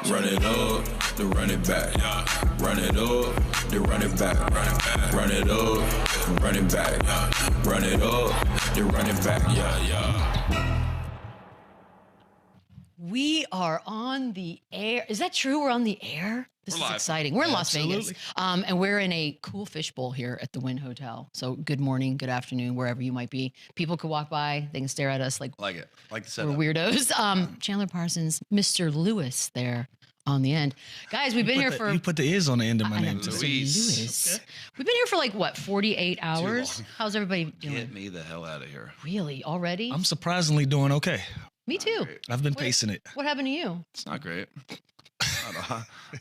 Run it up, then run it back. Run it up, then run it back. Run it up, run it back. Run it up, then run it back. We are on the air. Is that true? We're on the air? This is exciting. We're in Las Vegas. And we're in a cool fishbowl here at the Wynn Hotel. So good morning, good afternoon, wherever you might be. People could walk by. They can stare at us like it. Like the setup. We're weirdos. Chandler Parsons, Mr. Lewis there on the end. Guys, we've been here for... You put the is on the end of my name. Lewis. Okay. We've been here for like, what, 48 hours? How's everybody doing? Get me the hell out of here. Really? Already? I'm surprisingly doing okay. Me too. I've been pacing it. What happened to you? It's not great.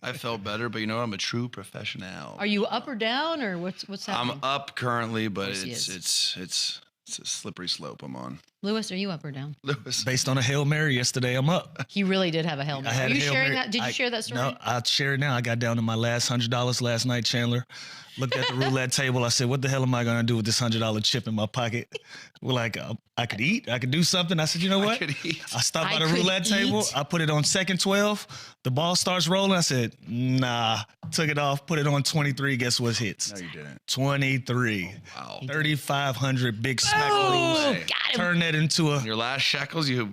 I felt better, but you know, I'm a true professional. Are you up or down, or what's happening? I'm up currently, but it's a slippery slope I'm on. Lewis, are you up or down? Lewis, based on a Hail Mary yesterday, I'm up. He really did have a Hail Mary. Are you sharing that? Did you share that story? No, I'll share it now. I got down to my last $100 last night, Chandler. Looked at the roulette table. I said, what the hell am I going to do with this $100 chip in my pocket? We're like, I could eat. I could do something. I said, you know what? I stopped by the roulette table. I put it on second 12. The ball starts rolling. I said, nah. Took it off, put it on 23. Guess what hits? No, you didn't. 23. Oh, wow. 3,500 big smack rolls. Turn that into a... Your last shekels, you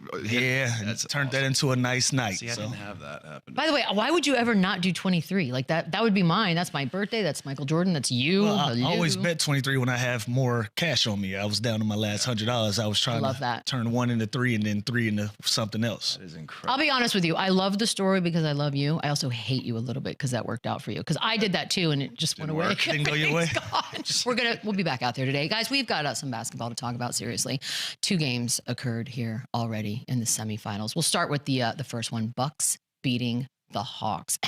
turned that into a nice night. See, I didn't have that happen. By the way, why would you ever not do 23? Like that would be mine. That's my birthday. That's Michael Jordan. That's you. Well, I always bet 23 when I have more cash on me. I was down to my last $100. I was trying to turn 1 into 3 and then 3 into something else. That is incredible. I'll be honest with you. I love the story because I love you. I also hate you a little bit because that worked out for you. Because I did that too, and it just went away. Didn't go your way. We'll be back out there today, guys. We've got some basketball to talk about. Seriously, 2 games occurred here already in the semifinals. We'll start with the first one: Bucks beating the Hawks.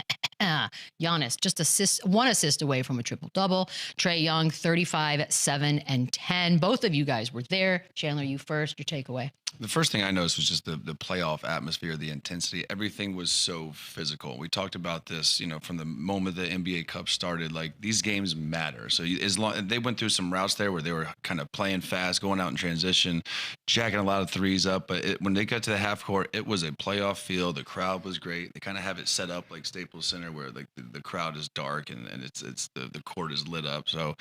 Giannis just one assist away from a triple-double. Trae Young, 35, 7, and 10. Both of you guys were there. Chandler, you first. Your takeaway. The first thing I noticed was just the playoff atmosphere, the intensity. Everything was so physical. We talked about this, you know, from the moment the NBA Cup started. Like, these games matter. So as long they went through some routes there where they were kind of playing fast, going out in transition, jacking a lot of threes up. But when they got to the half court, it was a playoff feel. The crowd was great. They kind of have it set up like Staples Center, where like the crowd is dark and the court is lit up. So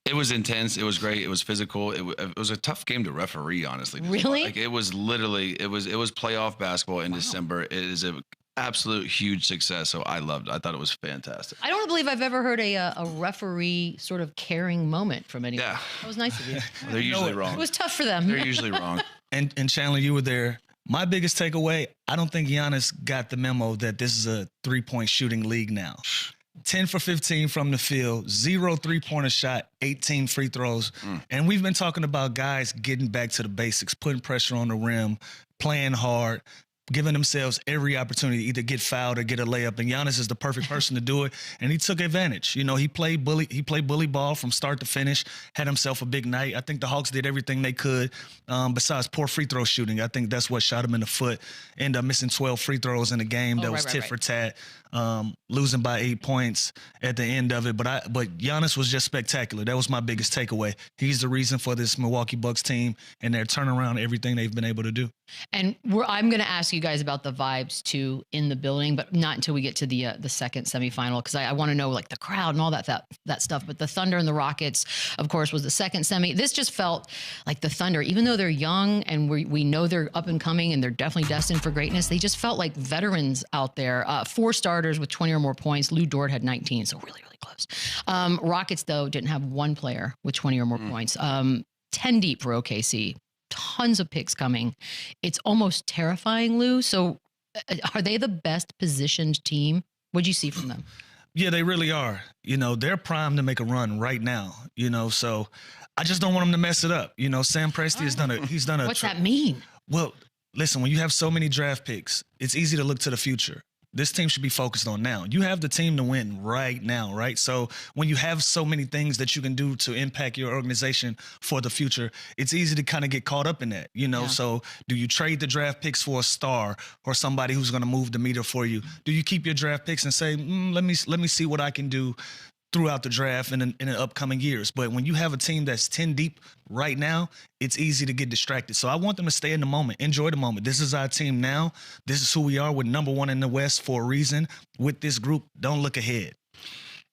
it was intense. It was great. It was physical. It was a tough game to referee, honestly. Really? Like, it was literally, it was playoff basketball in December. It is an absolute huge success. So I loved it. I thought it was fantastic. I don't believe I've ever heard a referee sort of caring moment from anyone. Yeah. That was nice of you. They're usually wrong. It was tough for them. They're usually wrong. And Chandler, you were there. My biggest takeaway, I don't think Giannis got the memo that this is a 3-point shooting league now. 10 for 15 from the field, 0 3-pointer shot, 18 free throws. And we've been talking about guys getting back to the basics, putting pressure on the rim, playing hard, giving themselves every opportunity to either get fouled or get a layup. And Giannis is the perfect person to do it. And he took advantage. You know, he played bully ball from start to finish, had himself a big night. I think the Hawks did everything they could besides poor free throw shooting. I think that's what shot him in the foot. Ended up missing 12 free throws in the game. That was tit for tat. Losing by 8 points at the end of it. But Giannis was just spectacular. That was my biggest takeaway. He's the reason for this Milwaukee Bucks team and their turnaround, everything they've been able to do. And I'm going to ask you guys about the vibes too in the building, but not until we get to the second semifinal, because I want to know like the crowd and all that stuff. But the Thunder and the Rockets, of course, was the second semi. This just felt like the Thunder, even though they're young and we know they're up and coming and they're definitely destined for greatness, they just felt like veterans out there. 4 starters with 20 or more points. Lou Dort had 19, so really, really close. Rockets, though, didn't have 1 player with 20 or more points. 10 deep for OKC. Tons of picks coming. It's almost terrifying, Lou. So are they the best positioned team? What'd you see from them? Yeah, they really are. You know, they're primed to make a run right now, you know, so I just don't want them to mess it up. You know, Sam Presti has done a... What's that mean? Well, listen, when you have so many draft picks, it's easy to look to the future. This team should be focused on now. You have the team to win right now, right? So when you have so many things that you can do to impact your organization for the future, it's easy to kind of get caught up in that, you know? Yeah. So do you trade the draft picks for a star or somebody who's going to move the meter for you? Do you keep your draft picks and say, let me see what I can do throughout the draft and in the upcoming years. But when you have a team that's 10 deep right now, it's easy to get distracted. So I want them to stay in the moment, enjoy the moment. This is our team now. This is who we are. We're number one in the West for a reason. With this group, don't look ahead.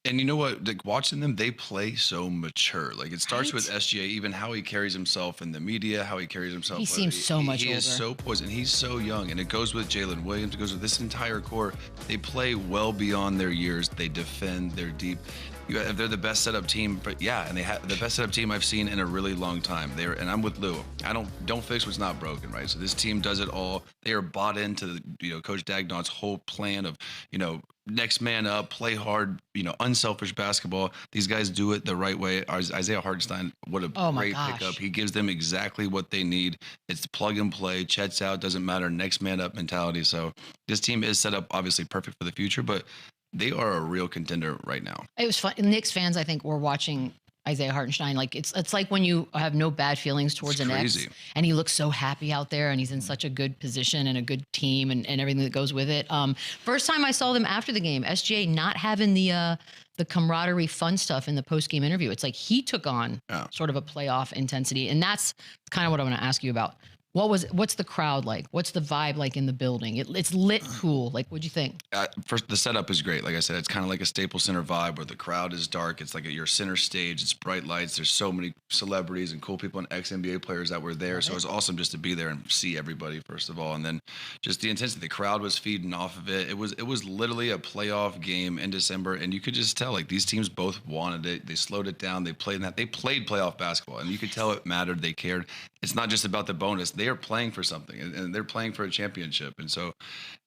And you know what? Like watching them, they play so mature. Like it starts with SGA, even how he carries himself in the media, how he carries himself. He seems so much older. He is so poised, and he's so young. And it goes with Jalen Williams. It goes with this entire core. They play well beyond their years. They defend. They're deep. They're the best setup team, but yeah, and they have the best setup team I've seen in a really long time. And I'm with Lou. Don't fix what's not broken, right? So this team does it all. They are bought into Coach Dagnon's whole plan of next man up, play hard, unselfish basketball. These guys do it the right way. Isaiah Hartenstein, what a great pickup. He gives them exactly what they need. It's plug and play. Chet's out, doesn't matter. Next man up mentality. So this team is set up obviously perfect for the future, but they are a real contender right now. It was fun. Knicks fans, I think, were watching Isaiah Hartenstein. Like it's like when you have no bad feelings towards an ex, and he looks so happy out there, and he's in such a good position and a good team, and everything that goes with it. First time I saw them after the game, SGA not having the camaraderie, fun stuff in the post game interview. It's like he took on sort of a playoff intensity, and that's kind of what I want to ask you about. What's the crowd like? What's the vibe like in the building? It's lit cool. Like, what'd you think? First, the setup is great. Like I said, it's kind of like a Staples Center vibe where the crowd is dark. It's like your center stage. It's bright lights. There's so many celebrities and cool people and ex-NBA players that were there. So it was awesome just to be there and see everybody, first of all. And then just the intensity. The crowd was feeding off of it. It was literally a playoff game in December. And you could just tell, like, these teams both wanted it. They slowed it down. They played playoff basketball. And you could tell it mattered. They cared. It's not just about the bonus. They are playing for something, and they're playing for a championship. And so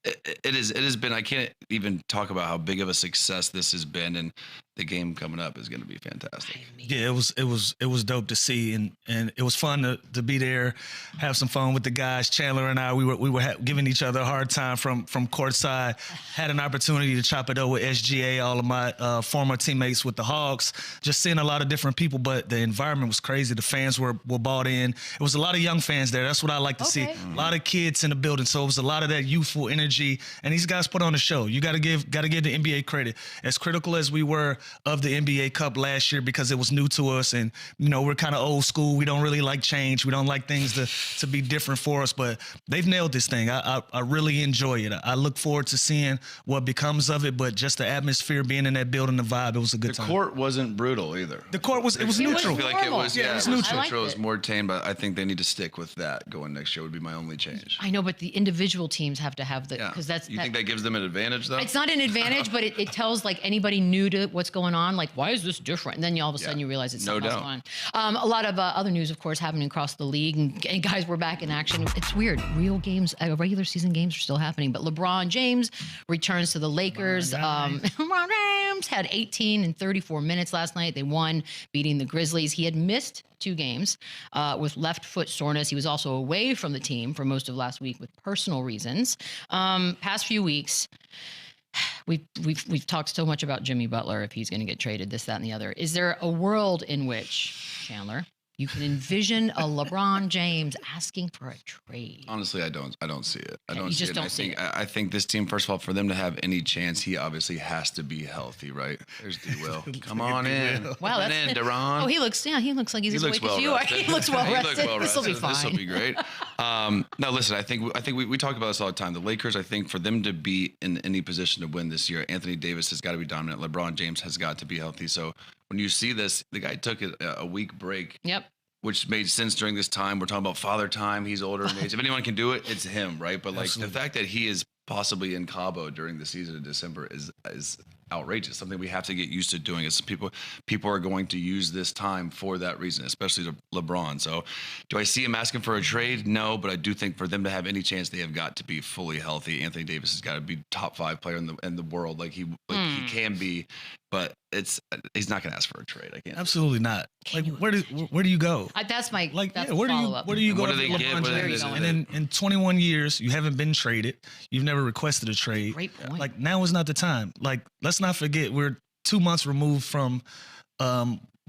it has been, I can't even talk about how big of a success this has been, and the game coming up is going to be fantastic. Yeah, it was dope to see, and it was fun to be there, have some fun with the guys. Chandler and I, we were giving each other a hard time from courtside. Had an opportunity to chop it up with SGA, all of my former teammates with the Hawks, just seeing a lot of different people, but the environment was crazy. The fans were bought in. It was a lot of young fans there. That's what I like to see. A lot of kids in the building, so it was a lot of that youthful energy, and these guys put on a show. You got to give the NBA credit. As critical as we were of the NBA Cup last year because it was new to us, and we're kind of old school. We don't really like change. We don't like things to be different for us, but they've nailed this thing. I really enjoy it. I look forward to seeing what becomes of it, but just the atmosphere, being in that building, the vibe, it was a good time. The court wasn't brutal either. The court was neutral. I feel like it was neutral. It was more tame, but I think they need to stick with that going next year would be my only change. I know, but the individual teams have to have the, because You think that gives them an advantage though? It's not an advantage, but it tells like anybody new to what's going on, like, why is this different? And then all of a sudden you realize it's something else going on. A lot of other news, of course, happening across the league, and guys, we're back in action. It's weird. Real games, regular season games are still happening, but LeBron James returns to the Lakers. LeBron James had 18 and 34 minutes last night. They won, beating the Grizzlies. He had missed 2 games with left foot soreness. He was also away from the team for most of last week with personal reasons. Past few weeks, we've talked so much about Jimmy Butler, if he's going to get traded, this, that, and the other. Is there a world in which, Chandler, you can envision a LeBron James asking for a trade? Honestly, I don't see it. I think this team, first of all, for them to have any chance, he obviously has to be healthy, right? There's D-Will. Come on in. Wow, that's in, Deron. Oh, he looks like he's as awake as you are. He looks well rested. This will be fine. This will be great. No, listen, I think we talk about this all the time. The Lakers, I think, for them to be in any position to win this year, Anthony Davis has got to be dominant. LeBron James has got to be healthy. So when you see this, the guy took a week break. Yep. Which made sense during this time. We're talking about father time. He's older in age. If anyone can do it, it's him, right? But like the fact that he is possibly in Cabo during the season in December is outrageous. Something we have to get used to doing. Is people are going to use this time for that reason, especially to LeBron. So, do I see him asking for a trade? No, but I do think for them to have any chance, they have got to be fully healthy. Anthony Davis has got to be top 5 player in the world, like he can be. But he's not going to ask for a trade. I can't. Absolutely not. Like where do you go? That's my that's where do you go? What do they get? And in 21 years, you haven't been traded. You've never requested a trade. Great point. Like now is not the time. Like let's not forget we're 2 months removed from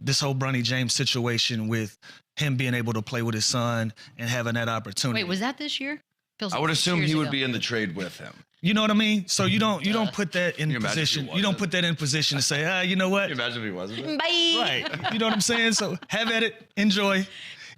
this whole Bronny James situation with him being able to play with his son and having that opportunity. Wait, was that this year? I would assume years he would ago. be in the trade with him. You know what I mean? So you don't put that in Can you imagine if he position. You don't wasn't? put that in position to say, you know what? Can you imagine if he wasn't? Bye. Right. You know what I'm saying? So have at it. Enjoy.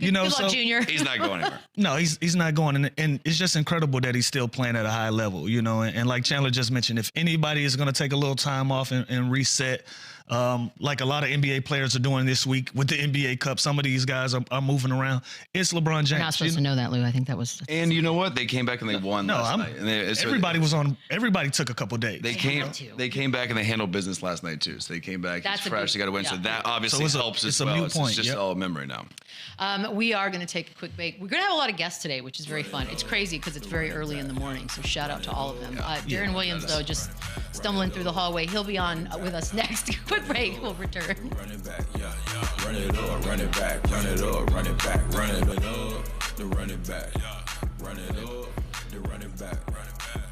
You know, Good so luck, Junior. He's not going anywhere. no, he's not going, and it's just incredible that he's still playing at a high level. You know, and like Chandler just mentioned, if anybody is going to take a little time off and reset, like a lot of NBA players are doing this week with the NBA Cup, some of these guys are moving around. It's LeBron James. We're not supposed to know that, Lou. I think that was. And you know what? They came back and they won last night. And Everybody took a couple days. They came back and they handled business last night too. So they came back. That's It's a fresh. good- They got to win. yeah. So that obviously helps as a well. moot point, It's just yep. all memory now. We are going to take a quick break. We're going to have a lot of guests today, which is very fun. It's crazy because it's very early in the morning. So shout out to all of them. Deron Williams, though, just stumbling through the hallway. He'll be on with us next. Quick break. We'll return. Run it back, yeah. Run it up, run it back, run it up, run it back, run it up, the run it back, run it up, the run it back,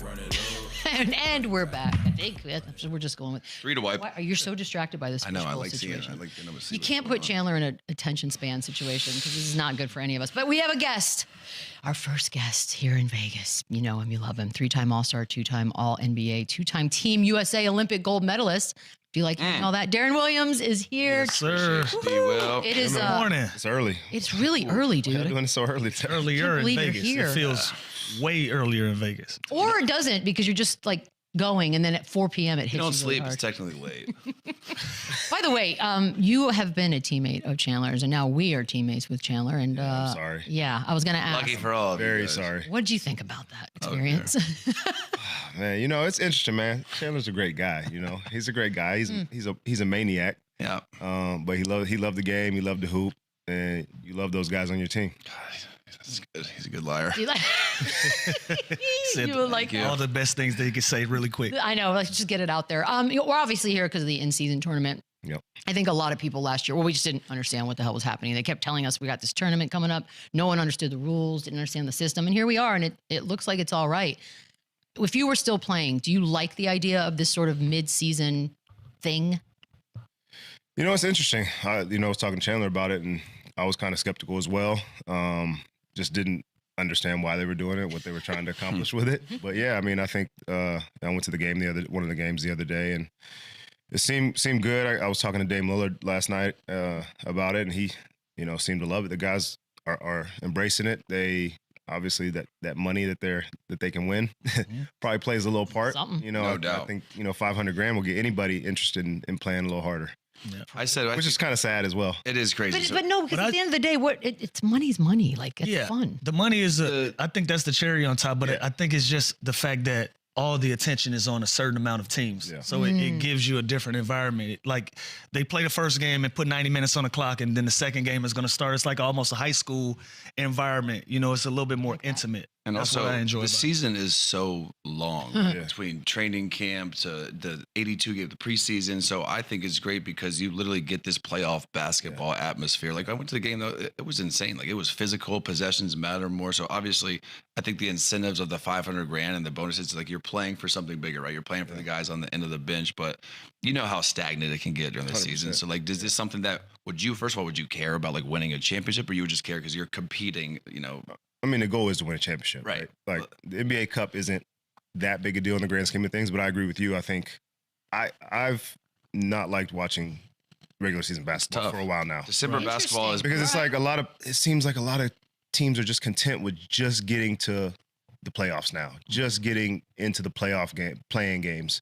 run it up. And we're back. I think we're just going with 3 to wipe. Why, you're so distracted by this. I know. I fishbowl like seeing it. situation. I like to see You what's can't going put on. Chandler in an attention span situation because this is not good for any of us. But we have a guest, our first guest here in Vegas. You know him, you love him. 3-time All-Star, 2-time All-NBA, 2-time Team USA Olympic gold medalist. Do you like hearing all that? Deron Williams is here. Yes, sir. Will. It is. Good morning. It's early. It's really early, Why are you dude. doing it so early? Earlier in believe you're Vegas. here. It feels way earlier in Vegas. Or it doesn't because you're just like going, and then at 4 p.m. it hits You don't you really sleep. hard. It's technically late. By the way, you have been a teammate of Chandler's, and now we are teammates with Chandler. And I'm sorry. Yeah, I was gonna ask. Lucky for all of you Very guys. sorry. What did you think about that experience? Man, you know, it's interesting, man. Chandler's a great guy, you know. He's a great guy. He's a maniac. Yeah. But he loved the game, he loved the hoop, and you love those guys on your team. He's good. He's a good liar. You like? Said you were like, all the best things they could say really quick. I know. Let's just get it out there. We're obviously here because of the in-season tournament. Yep. I think a lot of people last year, well, we just didn't understand what the hell was happening. They kept telling us we got this tournament coming up. No one understood the rules, didn't understand the system, and here we are, and it looks like it's all right. If you were still playing, do you like the idea of this sort of mid-season thing? You know, it's interesting. I was talking to Chandler about it, and I was kind of skeptical as well. Just didn't understand why they were doing it, what they were trying to accomplish with it. But yeah, I mean, I think I went to one of the games the other day, and it seemed good. I was talking to Dame Lillard last night about it, and he, seemed to love it. The guys are embracing it. They obviously that money that they can win probably plays a little part. Something. No doubt. I think $500,000 will get anybody interested in playing a little harder, I said, which is kind of sad as well. it is crazy. But no, because at the end of the day, it's money's money. Like, it's fun. The money is I think that's the cherry on top, but I think it's just the fact that all the attention is on a certain amount of teams. Yeah. So it gives you a different environment. Like they play the first game and put 90 minutes on the clock, and then the second game is going to start. It's like almost a high school environment. It's a little bit more intimate. And That's also, what I enjoy the about it. season is so long between training camp to the 82 game, the preseason. So I think it's great because you literally get this playoff basketball atmosphere. Like I went to the game, though, it was insane. Like it was physical, possessions matter more. So obviously, I think the incentives of the $500,000 and the bonuses, like you're playing for something bigger, right? You're playing for the guys on the end of the bench, but you know how stagnant it can get during the 100%. season. So like, is this something that first of all, would you care about like winning a championship, or you would just care because you're competing, I mean, the goal is to win a championship, Right. right? Like the NBA Cup isn't that big a deal in the grand scheme of things, but I agree with you. I think I've not liked watching regular season basketball tough. for a while now December basketball is because it's like it seems like a lot of teams are just content with just getting to the playoffs now, just getting into the playing games.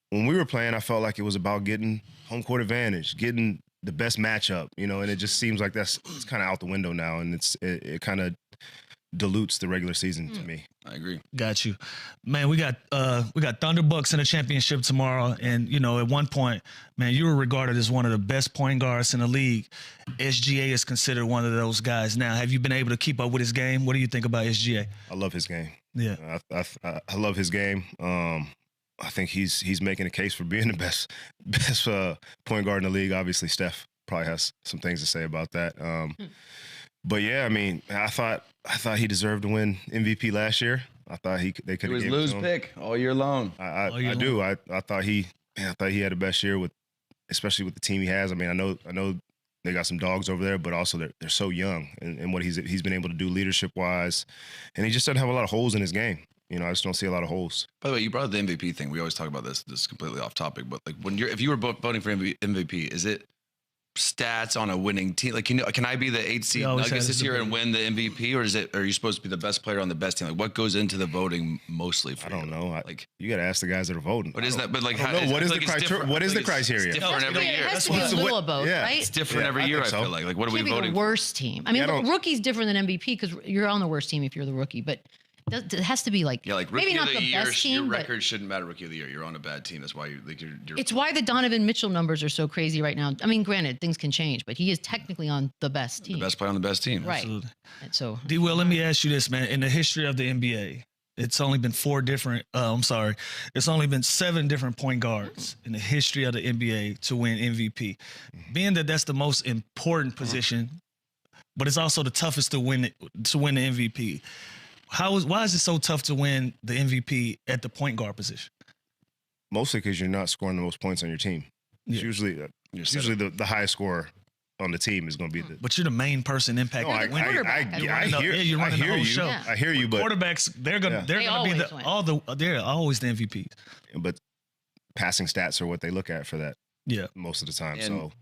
When we were playing, I felt like it was about getting home court advantage, getting the best matchup, and it just seems like it's kind of out the window now, and it kind of dilutes the regular season to me. I agree. Got you, man. We got Thunder Bucks in the championship tomorrow, and at one point, man, you were regarded as one of the best point guards in the league. SGA is considered one of those guys now. Have you been able to keep up with his game? What do you think about SGA? I love his game. Yeah, I love his game. I think he's making a case for being the best point guard in the league. Obviously, Steph probably has some things to say about that. But yeah, I mean, I thought he deserved to win MVP last year. I thought they could It have was given it Lou's to him. pick all year long. I do. I thought he had the best year especially with the team he has. I mean, I know they got some dogs over there, but also they're so young and what he's been able to do leadership wise, and he just doesn't have a lot of holes in his game. You know, I just don't see a lot of holes. By the way, you brought up the MVP thing. We always talk about this. This is completely off topic, but like if you were voting for MVP, is it stats on a winning team? Like, can I be the 8 seed Nuggets this year and win the MVP, or are you supposed to be the best player on the best team? Like, what goes into the voting mostly? For I don't know. Like, you got to ask the guys that are voting. What is that? But like, what is the criteria? What is the criteria? It's different every year. It has to be a little of both, right? It's different every year. I feel like what are we voting? The worst team. I mean, rookie's different than MVP because you're on the worst team if you're the rookie, but. It has to be like, like maybe not the the best team. Your record shouldn't matter. Rookie of the year, you're on a bad team. That's why you're it's why the Donovan Mitchell numbers are so crazy right now. I mean, granted, things can change, but he is technically on the best team. The best player on the best team, right? Absolutely. And so, D-Will, let me ask you this, man. In the history of the NBA, it's only been it's only been 7 different point guards in the history of the NBA to win MVP. Being that that's the most important position, but it's also the toughest to win the MVP. Why is it so tough to win the MVP at the point guard position? Mostly because you're not scoring the most points on your team. It's usually the highest scorer on the team is going to be the. But you're the main person impacting. I hear you, but quarterbacks they're going to be they're always the MVPs. But passing stats are what they look at for that. Yeah, most of the time.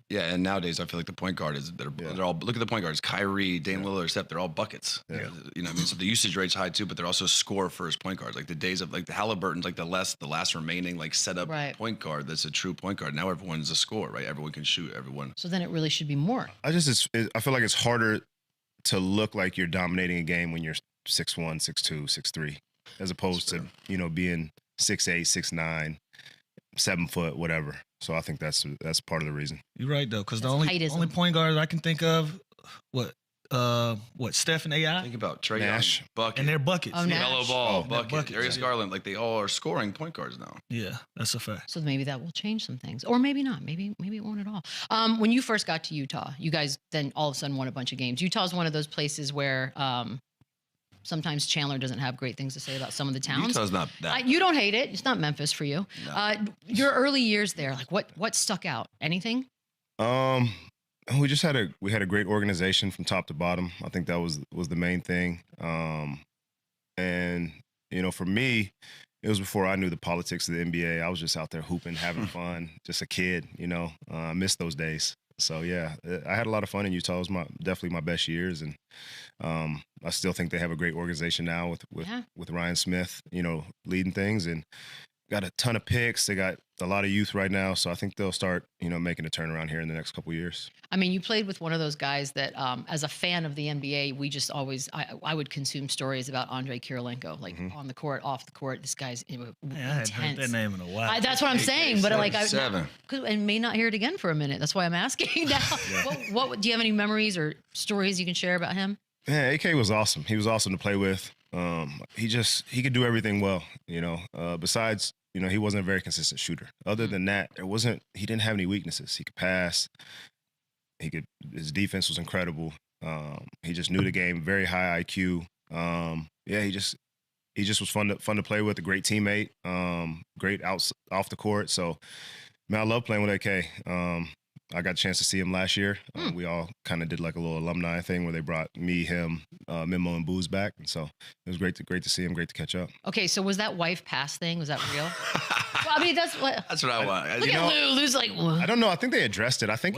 And nowadays I feel like the point guard they're all, look at the point guards, KYRIE, Dame Lillard, Steph, they're all buckets. Yeah. You know what I mean? So the usage rate's high too, but they're also score first point guards. Like the days of like the Halliburton's like the last remaining like set up point guard that's a true point guard. Now everyone's a scorer, right? Everyone can shoot, everyone. So then it really should be more. I feel like it's harder to look like you're dominating a game when you're 6'1", 6'2", 6'3", as opposed to, being 6'8", 6'9", 7 foot, whatever. So I think that's part of the reason. You're right though, because the only point guard I can think of, Steph and AI. Think about Trae Young, bucket, and their buckets. Oh, Mellow Ball, bucket, Darius Garland, like they all are scoring point guards now. Yeah, that's a fact. So maybe that will change some things, or maybe not. Maybe it won't at all. When you first got to Utah, you guys then all of a sudden won a bunch of games. Utah's one of those places where. Sometimes Chandler doesn't have great things to say about some of the towns. Utah's not that. You don't hate it. It's not Memphis for you. No. Your early years there, like what stuck out? Anything? We had a great organization from top to bottom. I think that was the main thing. And for me, it was before I knew the politics of the NBA. I was just out there hooping, having fun, just a kid. I missed those days. So yeah, I had a lot of fun in Utah. It was definitely my best years, and I still think they have a great organization now with Ryan Smith, leading things, and got a ton of picks. They got a lot of youth right now, so I think they'll start, making a turnaround here in the next couple of years. I mean, you played with one of those guys that, as a fan of the NBA, we just always, I would consume stories about Andrei Kirilenko, like on the court, off the court. This guy's intense. I hadn't heard that name in a while. That's what I'm saying, but and may not hear it again for a minute. That's why I'm asking now. What do you have any memories or stories you can share about him? Yeah, AK was awesome. He was awesome to play with. He could do everything well, besides, he wasn't a very consistent shooter. Other than that, he didn't have any weaknesses. He could pass. His defense was incredible. He just knew the game, very high IQ. He just was fun to play with, a great teammate, great off the court. So, man, I love playing with AK. I got a chance to see him last year. We all kind of did like a little alumni thing where they brought me, him, Memo, and Booz back, and so it was great to see him. Great to catch up. Okay, so was that wife pass thing? Was that real? Well, I mean, that's what I want. Look at Lou. Lou's like, what? I don't know. I think they addressed it. I think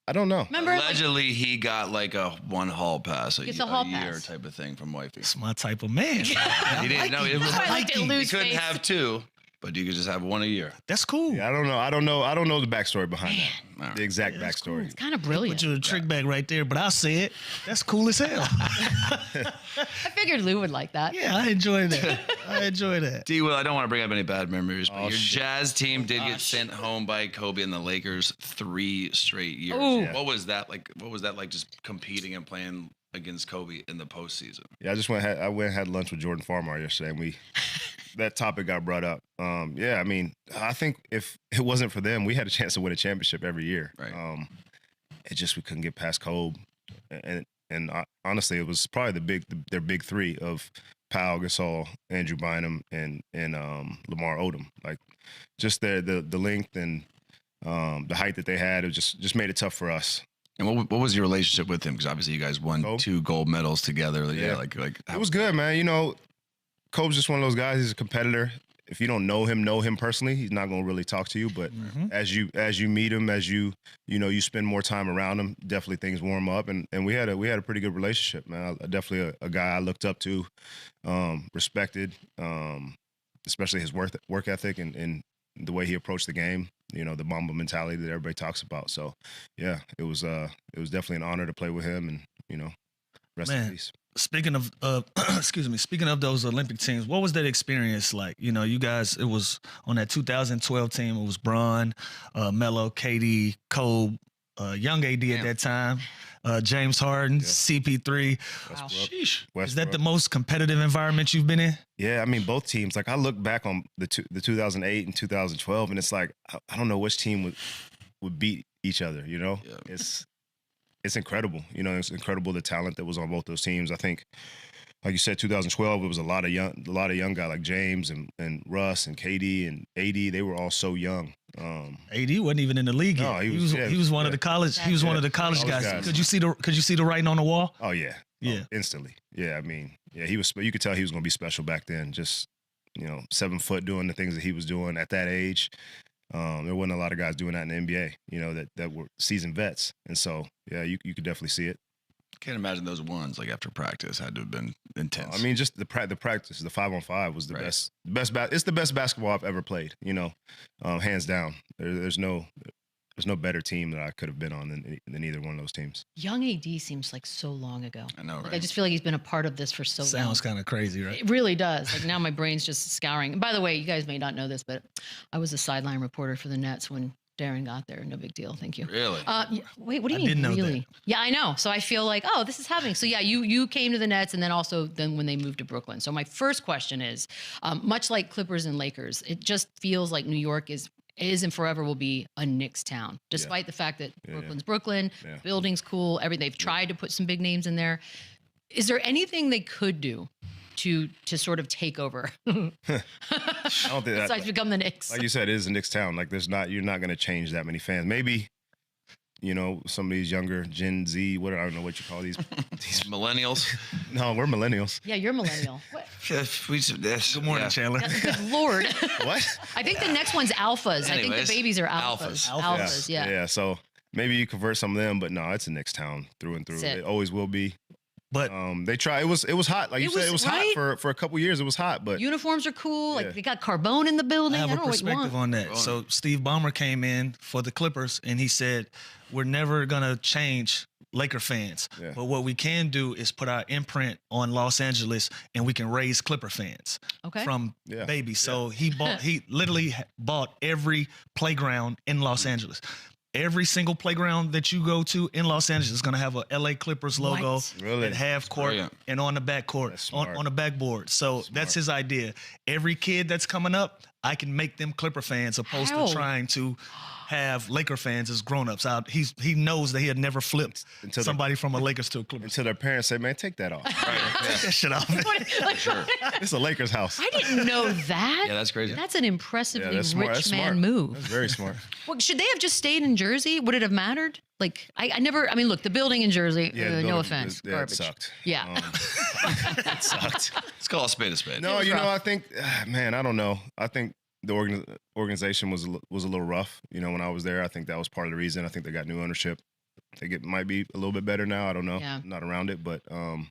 I don't know. Remember, allegedly he got like a one hall pass, a hall year pass type of thing from wifey. It's my type of man. He didn't know. It was he couldn't have 2. But you could just have 1 a year. That's cool. Yeah, I don't know the backstory behind that. The exact backstory. Cool. It's kind of brilliant. Put you a trick bag right there, but I'll say it. That's cool as hell. I figured Lou would like that. Yeah, I enjoy that. D-Will, I don't want to bring up any bad memories, but your Jazz team did get sent home by Kobe and the Lakers 3 straight years. Ooh. What was that like? What was that like, just competing and playing against Kobe in the postseason? Yeah, I went and had lunch with Jordan Farmar yesterday, and that topic got brought up. I mean, I think if it wasn't for them, we had a chance to win a championship every year. Right. We couldn't get past Kobe, and honestly, it was probably their big 3 of Pau Gasol, Andrew Bynum, and Lamar Odom. Like, just the length and the height that they had, it just made it tough for us. And what was your relationship with him? Because obviously you guys won Kobe? 2 gold medals together. Yeah, like it was good, man. You know, Kobe's just one of those guys. He's a competitor. If you don't know him personally, he's not gonna really talk to you. But as you meet him, as you spend more time around him, definitely things warm up. And we had a pretty good relationship, man. Definitely a guy I looked up to, respected, especially his work ethic and the way he approached the game. You know, the Mamba mentality that everybody talks about. So, yeah, it was definitely an honor to play with him, and rest in peace. Speaking of, speaking of those Olympic teams, what was that experience like? You guys, it was on that 2012 team. It was Bron, Melo, KD, Kobe, young AD at that time, James Harden, CP3. Wow. Sheesh. Is that the most competitive environment you've been in? Yeah, I mean, both teams. Like, I look back on the 2008 and 2012, and it's like I don't know which team would beat each other. Yeah. It's incredible. It's incredible the talent that was on both those teams. I think, like you said, 2012, it was a lot of young guys like James and Russ and KD and AD. They were all so young. AD wasn't even in the league yet. No, he was one of the college. He was one of the college guys. Could you see the writing on the wall? Oh yeah. Yeah. Instantly. Yeah. I mean, yeah, he was. You could tell he was going to be special back then. Just 7 foot, doing the things that he was doing at that age. There wasn't a lot of guys doing that in the NBA, that were seasoned vets. And so, yeah, you could definitely see it. Can't imagine those ones like after practice had to have been intense. I mean, just the practice, the 5-on-5 was the best. It's the best basketball I've ever played. Hands down. There's no better team that I could have been on than either one of those teams. Young AD seems like so long ago. I know, right? Like, I just feel like he's been a part of this for so long. Sounds kind of crazy, right? It really does. Like, now my brain's just scouring. And by the way, you guys may not know this, but I was a sideline reporter for the Nets when Deron got there. No big deal. Thank you. Really? Wait, what do you mean? Didn't know really? that. Yeah, I know. So I feel like, oh, this is happening. So yeah, you came to the Nets, and then when they moved to Brooklyn. So my first question is, much like Clippers and Lakers, it just feels like New York is and forever will be a Knicks town, despite the fact that Brooklyn's Brooklyn, building's cool, everything. They've tried to put some big names in there. Is there anything they could do to sort of take over? I don't think that. Besides become the Knicks. Like you said, it is a Knicks town. Like, you're not going to change that many fans. Maybe, some of these younger Gen Z, I don't know what you call these millennials. No, we're millennials. Yeah, you're millennial. What? Good morning, Chandler. Good Lord. What? I think the next one's alphas. I think Anyways, the babies are alphas. Alphas, yeah. Yeah, so maybe you convert some of them, but no, it's a Knicks town through and through. It always will be. But they try. It was hot. Like you said, it was hot for a couple years. It was hot, but uniforms are cool. Like, they got Carbone in the building. I have don't a know what you perspective want. on that. So Steve Ballmer came in for the Clippers, and he said, "We're never gonna change Laker fans, but what we can do is put our imprint on Los Angeles, and we can raise Clipper fans from baby." So he literally bought every playground in Los Angeles. Every single playground that you go to in Los Angeles is going to have a LA Clippers logo at half court and on the back court, on the backboard. So that's his idea. Every kid that's coming up, I can make them Clipper fans opposed to trying to have Laker fans as grown-ups. He knows that he had never flipped somebody from a Lakers to a Clippers. Until their parents say, "Man, take that off." Take that shit off. Sure. It's a Lakers house. I didn't know that. Yeah, that's crazy. That's an impressively rich man smart. move. That's very smart. Well, should they have just stayed in Jersey? Would it have mattered? Like, I never. I mean, look, the building in Jersey. No offense, garbage. It sucked. Yeah, it sucked. Let's call a spade a spade. No, I think, man, I don't know. I think the organization was a little rough. When I was there, I think that was part of the reason. I think they got new ownership. I think it might be a little bit better now. I don't know. Yeah. I'm not around it, but I'm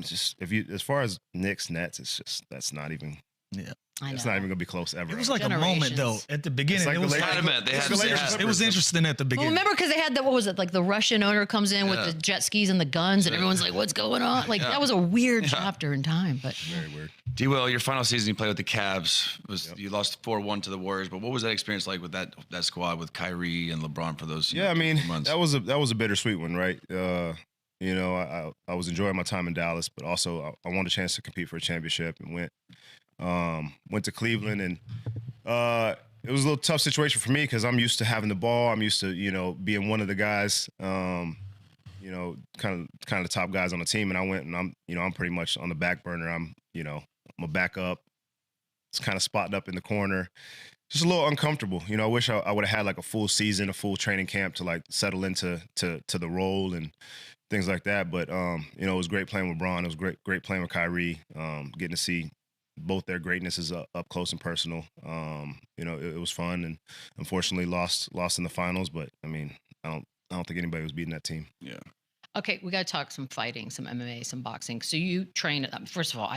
just as far as Knicks Nets, it's just that's not even. Yeah. It's not even gonna be close ever. It was like a moment though at the beginning. Like it was interesting at the beginning. Well, remember, because they had what was it, like the Russian owner comes in with the jet skis and the guns, and everyone's like, "What's going on?" Like that was a weird chapter in time, but very weird. D-Will, your final season you played with the Cavs you lost 4-1 to the Warriors, but what was that experience like with that squad with KYRIE and LeBron for those? I mean, months? that was a bittersweet one, right? I was enjoying my time in Dallas, but also I wanted a chance to compete for a championship and went to Cleveland, and it was a little tough situation for me because I'm used to having the ball. I'm used to being one of the guys, kind of the top guys on the team. And I went, and I'm pretty much on the back burner. I'm a backup. It's kind of spotting up in the corner. Just a little uncomfortable. You know, I wish I would have had like a full season, a full training camp to like settle into to the role and things like that. But you know, it was great playing with Bron. It was great playing with KYRIE. Getting to see both their greatnesses up close and personal. You know, it was fun, and unfortunately lost in the finals. But I mean, I don't think anybody was beating that team. Yeah. Okay, we got to talk some fighting, some MMA, some boxing. So you train. First of all,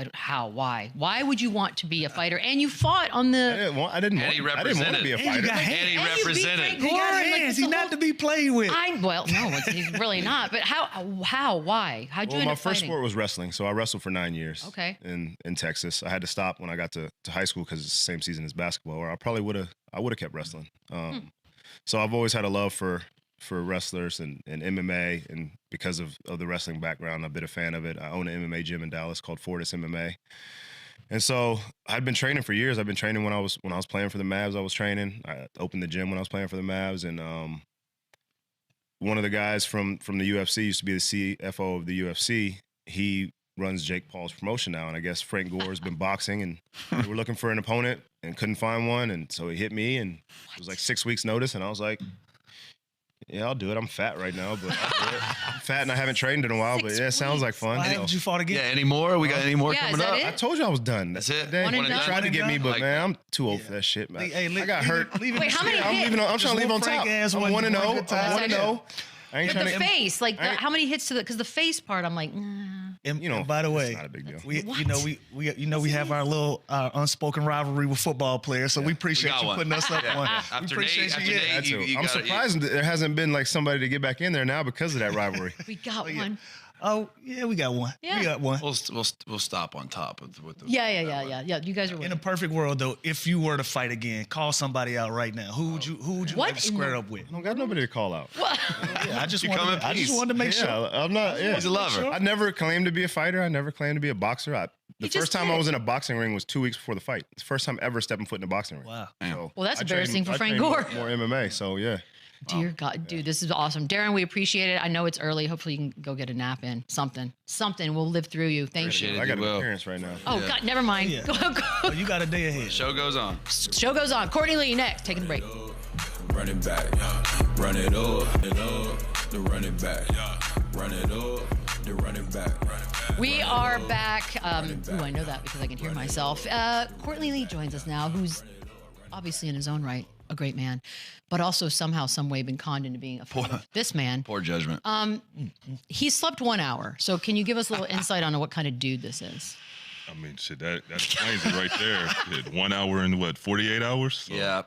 why? Why would you want to be a fighter? And you fought on the. I didn't want to be a fighter. And he represented. He got hands. He's not to be played with. No, he's really not. But how? Why? How'd you end my up first fighting? sport was wrestling, so I wrestled for 9 years. Okay. In Texas, I had to stop when I got to high school because it's the same season as basketball, or I probably would have kept wrestling. So I've always had a love for wrestlers and MMA, and because of the wrestling background, I've been a fan of it. I own an MMA gym in Dallas called Fortis MMA. And so I'd been training for years. I've been training when I was playing for the Mavs. I was training. I opened the gym when I was playing for the Mavs, and one of the guys from the UFC used to be the CFO of the UFC. He runs Jake Paul's promotion now, and I guess Frank Gore's been boxing, and we were looking for an opponent and couldn't find one, and so he hit me, and it was like 6 weeks notice, and I was like, yeah, I'll do it. I'm fat right now, but I'm fat and I haven't trained in a while. But yeah, it sounds like fun. Why haven't you fought again? Yeah, any more? We got any more coming up? I told you I was done. That's it. They One and done? tried to get me, but Like, man, I'm too old for that shit, man. Hey, I got hurt. Wait, how many I'm hits? I'm trying to leave on top. I'm 1-0. I'm 1-0. I ain't But trying the to. face, like how many hits to the? Because the face part, I'm like, nah. And, You know, by the way, it's not a big deal. we have our little unspoken rivalry with football players, so we appreciate got you one. putting us up on. After We appreciate Nate, you. after Yeah. Nate, you I'm got it. surprised that there hasn't been like somebody to get back in there now because of that rivalry. We got one. Oh yeah, we got one. Yeah. We got one. We'll stop on top with the. Yeah. You guys are In winning. a perfect world, though, if you were to fight again, call somebody out right now. Who would you What like to in square the- up with? I don't got nobody to call out. Yeah, I just You come in wanted peace. to make sure. Yeah, I'm not. Yeah. He's a lover. I never claimed to be a fighter. I never claimed to be a boxer. The You just first time did. I was in a boxing ring was 2 weeks before the fight. It's the first time ever stepping foot in a boxing ring. Wow. So Well, that's I embarrassing for I Frank trained Gore. More MMA. So yeah. Dear God, dude, this is awesome. Darren, we appreciate it. I know it's early. Hopefully you can go get a nap in. Something. We'll live through you. Thank Appreciate you. it. I got an will. appearance right now. Oh, God, never mind. Yeah. Go. Oh, you got a day ahead. Show goes on. Show goes on. Courtney Lee next. Taking a break. Run it back, run it up, the run it back, run it up, the run it back. We are back. Ooh, I know that because I can hear myself. Courtney Lee joins us now, who's obviously in his own right a great man, but also somehow, some way been conned into being a fan of this man. Poor judgment. He slept 1 hour. So can you give us a little insight on what kind of dude this is? I mean, shit, that explains it right there. Shit, 1 hour in what, 48 hours? So, Yeah.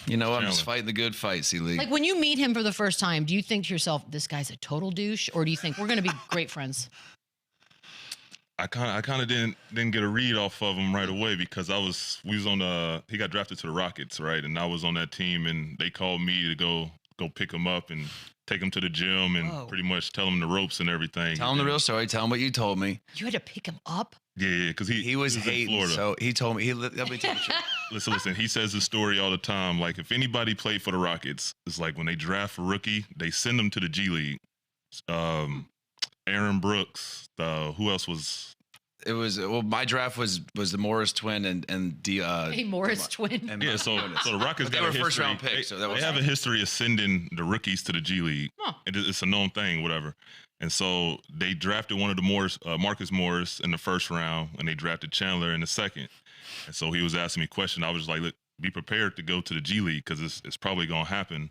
You know, I'm just Challenge. fighting the good fight, C-League. Like when you meet him for the first time, do you think to yourself, this guy's a total douche? Or do you think we're going to be great friends? I kind of didn't get a read off of him right away because he got drafted to the Rockets, right? And I was on that team, and they called me to go pick him up and take him to the gym and pretty much tell him the ropes and everything. Tell him the real story. Tell him what you told me. You had to pick him up? Yeah, because He was in hating, Florida. so he told me. Let me tell you. Listen. He says the story all the time. Like, if anybody played for the Rockets, it's like when they draft a rookie, they send them to the G League. Aaron Brooks. Who else was? It was my draft was the Morris twin and A Morris twin. and Yeah, so the Rockets But they got were a history. first round picks, so that they was have a history of sending the rookies to the G League. Huh. It's a known thing, whatever. And so they drafted one of the Marcus Morris in the first round, and they drafted Chandler in the second. And so he was asking me questions. I was like, look, be prepared to go to the G League because it's probably gonna happen.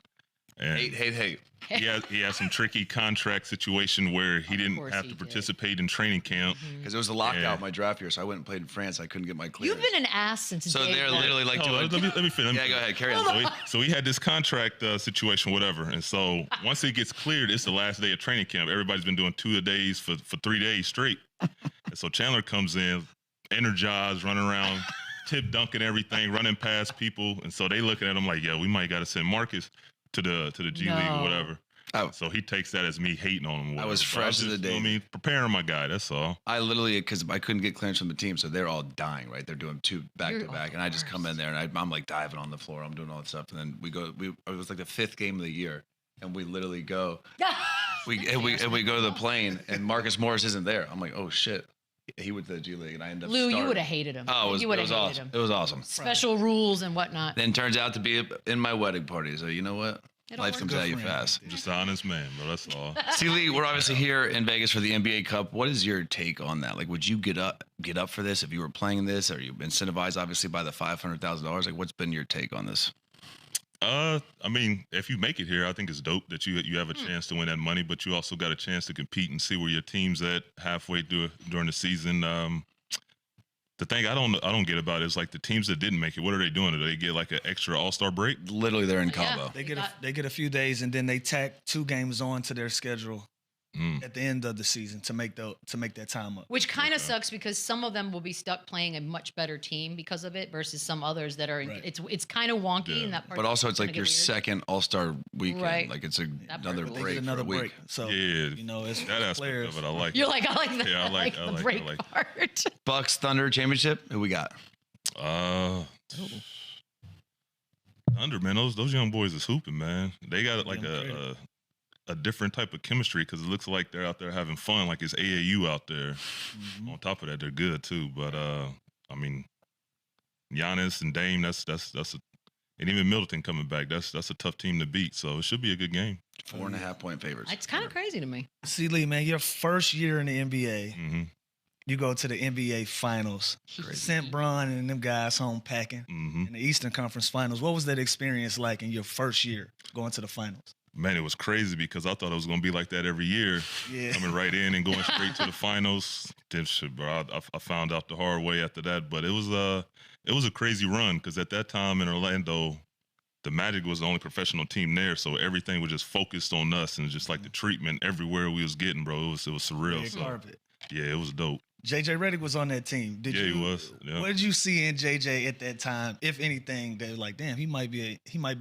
And hate. he had some tricky contract situation where he didn't course have he to did. participate in training camp. Because it was a lockout Yeah. my draft year, so I went and played in France. I couldn't get my clearance. You've been an ass since so day they're one. literally like Oh, doing. let me finish. Yeah, go ahead. Carry on. So he had this contract situation, whatever. And so once it gets cleared, it's the last day of training camp. Everybody's been doing 2 days for 3 days straight. And so Chandler comes in, energized, running around, tip dunking everything, running past people. And so they looking at him like, yeah, we might got to send Marcus to the G League No. or whatever. Oh. So he takes that as me hating on him. Or I was whatever. fresh But as a just, you know what daisy. I mean, preparing my guy. That's all. I literally, because I couldn't get clearance from the team, so they're all dying, right? They're doing 2 back You're to back, the and I just come in worst. there and I'm like diving on the floor. I'm doing all that stuff, and then it was like the 5th game of the year, and we literally go, we go to the plane, and Marcus Morris isn't there. I'm like, oh shit. He went to the G League, and I ended up. Lou, you starting. would have hated him. Oh, you would it have was hated awesome. him. It was awesome. Special rules and whatnot. Then turns out to be in my wedding party. So you know what? It'll Life work. comes Good at you for him. fast. Just an honest man, bro. That's all. See, Lee, we're obviously here in Vegas for the NBA Cup. What is your take on that? Like, would you get up for this if you were playing this? Are you incentivized, obviously, by the $500,000? Like, what's been your take on this? I mean, if you make it here, I think it's dope that you have a chance to win that money, but you also got a chance to compete and see where your team's at halfway during the season. The thing I don't get about it is like the teams that didn't make it. What are they doing? Do they get like an extra All-Star break? Literally, they're in Cabo. They get a few days, and then they tack 2 games on to their schedule at the end of the season to make that time up. Which kind of sucks because some of them will be stuck playing a much better team because of it versus some others that are. Right. It's kind of wonky Yeah. in that part. But also, it's gonna like get your weird. second All-Star weekend. Right. Like, it's another part They will- break get another for a week. break. So Yeah, you know, it's that aspect players. of it, I like. You're like, I like that. Yeah, I like the it, break I like it. part. Bucks Thunder championship. Who we got? Thunder, man, those young boys is hooping, man. They got like Young a different type of chemistry because it looks like they're out there having fun, like it's AAU out there. On top of that, they're good too. But I mean, Giannis and Dame, that's and even Middleton coming back. That's a tough team to beat. So it should be a good game. 4.5 point favorites. It's kind of crazy to me. See, Lee, man, your first year in the NBA, Mm-hmm. you go to the NBA Finals. Sent Bron and them guys home packing Mm-hmm. in the Eastern Conference Finals. What was that experience like in your first year going to the finals? Man, it was crazy because I thought it was gonna be like that every year. Yeah. Coming right in and going straight to the finals. Then shit, bro. I found out the hard way after that. But it was a crazy run because at that time in Orlando, the Magic was the only professional team there, so everything was just focused on us and just like the treatment everywhere we was getting, bro. It was surreal. Red So carpet. yeah, it was dope. JJ Redick was on that team. Yeah, he was. Yeah. What did you see in JJ at that time, if anything, that was like, damn, he might be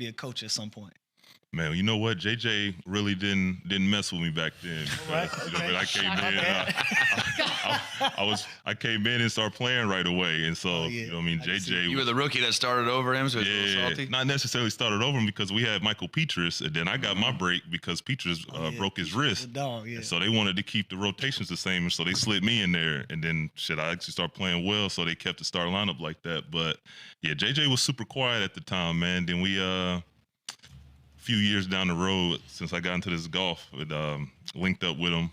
a coach at some point? Man, you know what? JJ really didn't mess with me back then. Right, Because, you know, okay. when I came in, I came in and started playing right away, and so yeah. you know, what I mean, I can see JJ. You were the rookie that started over him, so it's a little salty. Not necessarily started over him because we had Michael Petrus, and then I got my break because Petrus broke his The wrist. dog, yeah. And so they wanted to keep the rotations the same, and so they slid me in there. And then shit, I actually started playing well, so they kept the start lineup like that. But yeah, JJ was super quiet at the time, man. Then we few years down the road, since I got into this golf, it, linked up with him.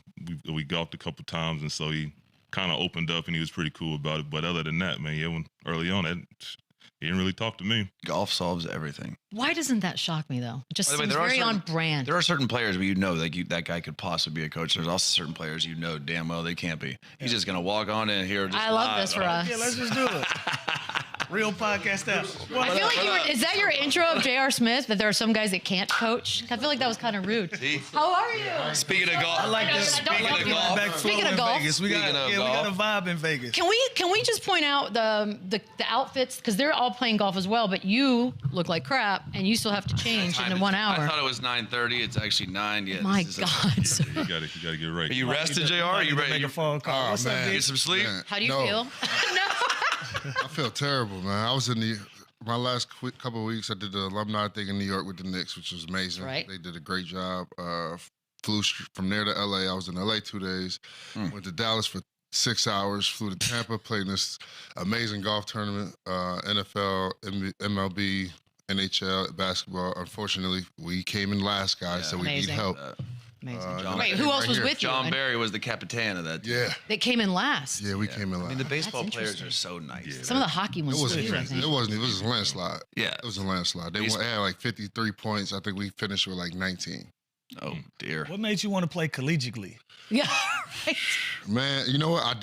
We golfed a couple times, and so he kind of opened up, and he was pretty cool about it. But other than that, man, yeah, when early on, he didn't really talk to me. Golf solves everything. Why doesn't that shock me though? It just By the way, seems there are very on certain- brand. There are certain players where you know that guy could possibly be a coach. There's also certain players you know damn well they can't be. He's just gonna walk on in here. Just I love live. this for us. Yeah, let's just do it. Real podcast style. I feel like is that your intro of J.R. Smith? That there are some guys that can't coach? I feel like that was kind of rude. See? How are you? Speaking of golf, I like this. Don't Speaking love of you. golf, Back Speaking flow of in golf. Vegas. We got a vibe in Vegas. Can we just point out the outfits because they're all playing golf as well, but you look like crap and you still have to change in 1 I hour. thought it was 9:30. It's actually 9. Yeah. My this is God. You gotta get right. Are you rested, JR? Are you ready? Make a phone call. Oh, What's up, man. Big? Get some sleep? Man, How do you no, feel? I feel terrible, man. I was in my last couple of weeks. I did the alumni thing in New York with the Knicks, which was amazing. Right. They did a great job. Flew from there to LA. I was in LA 2 days. Went to Dallas for 6 hours. Flew to Tampa, played in this amazing golf tournament. NFL, MLB, NHL, basketball. Unfortunately, we came in last, guys, so we need Amazing. help. Amazing. John- Wait, who else right was here. with you? John Barry was the capitan of that team. Yeah, That came in last. yeah, we came in last. I mean, the baseball That's players interesting. are so nice. Some of the hockey ones It wasn't too, I crazy. think. It wasn't. It was a landslide. Yeah. It was a landslide. They had like 53 points. I think we finished with like 19. Oh dear. What made you want to play collegiately? Yeah. Right. Man, you know what? I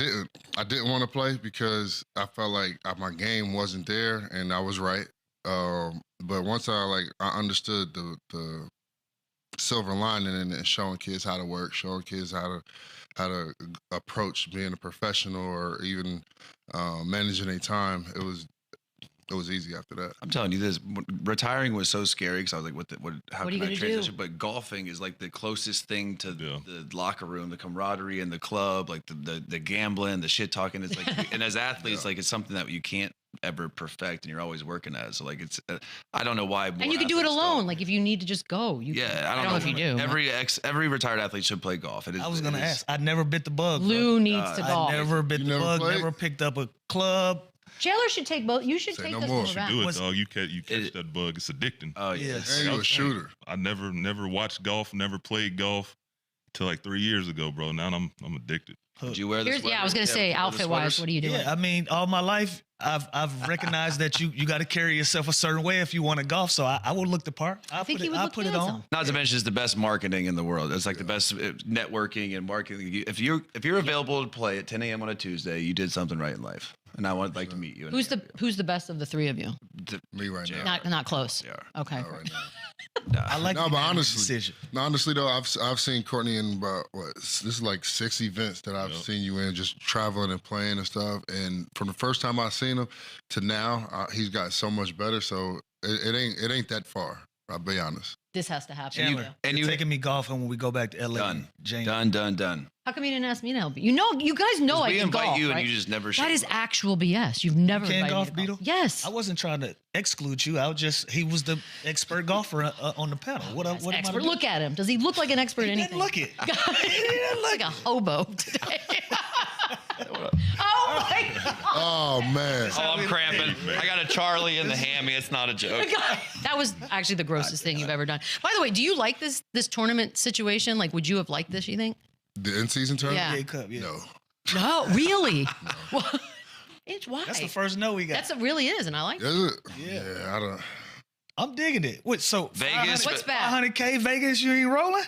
didn't want to play because I felt like my game wasn't there, and I was right. But once I understood the silver lining and showing kids how to work, showing kids how to approach being a professional or even managing their time, it was easy after that. I'm telling you this, retiring was so scary because I was like, how What are you can I gonna transition? do? But golfing is like the closest thing to Yeah. the locker room, the camaraderie in the club, like the gambling, the shit talking. It's like, and as athletes, like it's something that you can't ever perfect, and you're always working at it. So like it's, I don't know why. And you can do it alone. Like if you need to just go. I don't know if you do. Every retired athlete should play golf. I was gonna ask. I never bit the bug. Lou needs to golf. I never bit the bug. played? Never picked up a club. Chandler should take both. You should Say take no this more. one Should back. Do it, dog. You catch that bug. It's addicting. Oh yeah. Yes. And you a shooter. I never watched golf, never played golf till like 3 years ago, bro. Now I'm addicted. Did you wear the Here's, sweater? yeah, I was gonna say, wear the outfit wise, sweaters? what are you doing? Yeah, I mean, all my life, I've recognized that you got to carry yourself a certain way if you want to golf. So I would look the part. I think he would look put it handsome. on. Not to mention, it's the best marketing in the world. It's like the best networking and marketing. If you're available to play at 10 a.m. on a Tuesday, you did something right in life. And I would like to meet you. Who's the best of the three of you? Me right now. Not close. Yeah. Okay. Not right now. I like No, the but unanimous honestly, decision. honestly though, I've seen Courtney in about this is like 6 events that I've seen you in, just traveling and playing and stuff. And from the first time I seen him to now, he's got so much better. So it ain't that far. I'll be honest. This has to happen. Chandler, Yeah. and you're you taking me golfing when we go back to LA. done, James. done. How come you didn't ask me to help you? You guys know I We can invite golf, you, right? and you just never. That show is up. actual BS. You've never You can invited golf, me to Beadle? Yes. I wasn't trying to exclude you. He was the expert golfer on the pedal. What am I expert. to do? Look at him. Does he look like an expert in He anything? didn't look it. He didn't look like a hobo today. Oh my God. Oh man. Oh, I'm cramping. I got a Charlie in the hammy. It's not a joke. That was actually the grossest thing you've ever done. By the way, do you like this tournament situation? Like, would you have liked this, you think? The in-season tournament? Yeah. NBA Cup, yeah. No. No, really? Well, it's why? That's the first no we got. That's it really is, and I like it. Is it? Yeah. I don't. I'm digging it. What? So Vegas, What's bad? 500K Vegas, you ain't rolling?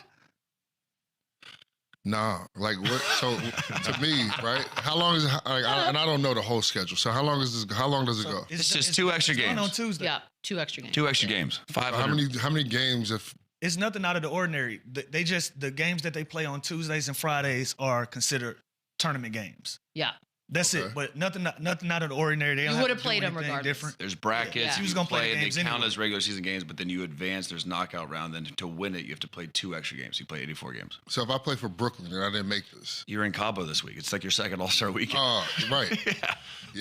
Nah, like what? So to me, right? How long is it? And I don't know the whole schedule. So how long is this? How long does it go? It's just 2 extra going games. on Tuesday. Yeah, 2 extra games. 2 extra games. 500. How many games? If It's nothing out of the ordinary. They just the games that they play on Tuesdays and Fridays are considered tournament games. Yeah. That's Okay. it. But nothing out of the ordinary. They don't You have would have to do played them anything regardless. different. There's brackets. Yeah. You He was can gonna play play, the and they games count anyway. as regular season games, but then you advance. There's knockout round. Then to win it, you have to play 2 extra games. You play 84 games. so, if I play for Brooklyn and I didn't make this, You're in Cabo this week. It's like your second All-Star weekend. oh, right, yeah.